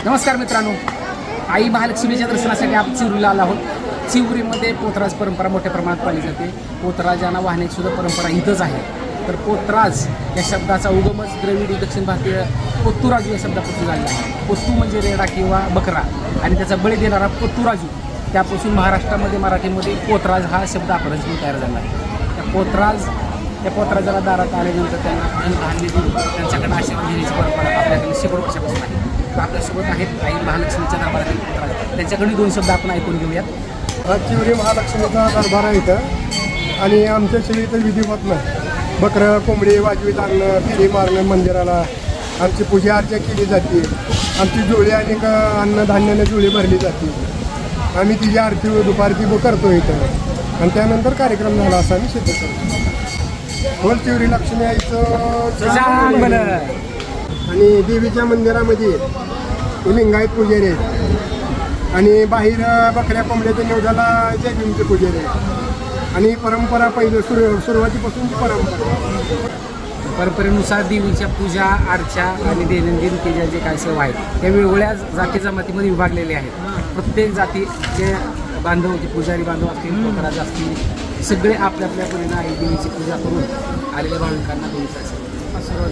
नमस्कार मित्रांनो, आई महालक्ष्मीच्या दर्शनासाठी आपण चिवरीला आलो आहोत। चिवरीमध्ये पोतराज परंपरा मोठ्या प्रमाणात पाळली जाते। पोतराजांना वाहण्याची सुद्धा परंपरा इथंच आहे। तर पोतराज या शब्दाचा उगमच द्रविडी दक्षिण भारतीय पोत्तुराजू या शब्दापासून झालेला आहे। पोत्तू म्हणजे रेडा किंवा बकरा आणि त्याचा बळी देणारा पोत्तुराजू, त्यापासून महाराष्ट्रामध्ये मराठीमध्ये पोतराज हा शब्द अपभ्रंश तयार झाला आहे। त्या पोतराजाला दारात आल्यानंतर त्यांना धान्य देऊन त्यांच्याकडे आशीर्वाद घेण्याची परंपरा आपल्याकडे शेकडो वर्षापासून आहे। तर आपल्यासोबत आहेत आई महालक्ष्मीच्या दरबारातील पोतराज, त्यांच्याकडे दोन शब्द आपण ऐकून घेऊयात। चिवरी महालक्ष्मीचा दरबार आहे इथं आणि आमच्या शेळी इथं विधी होत नाही। बकरं कोंबडी वाजवीत आणणं, फेरी मारणं, मंदिराला आमची पूजा अर्चा केली जाते। आमची जोडी आणि अन्नधान्याने जोडी भरली जाते। आम्ही तिची आरती दुपारती करतो इथं आणि त्यानंतर कार्यक्रम झाला असं आम्ही सिद्ध करतो। बोल चिवरी लक्ष्मी आईचं आणि देवीच्या मंदिरामध्ये लिंगायत पुजारी आहेत आणि बाहेर बकऱ्या कोंबड्याच्या निवदाला जयभीमचे पुजारी आहेत आणि परंपरा पहिलं सुरुवातीपासून परंपरेनुसार देवीच्या पूजा अर्चा आणि दैनंदिन पूजा जे काही सेवा आहेत त्या वेगवेगळ्या जाती जमातीमध्ये विभागलेले आहेत। प्रत्येक जातीचे बांधव, जे पुजारी बांधव असतील, पोतराज असतील, सगळे आपल्या आपल्या परीने आई देवीची पूजा करून आलेल्या भाविकांना देवीचा आशीर्वाद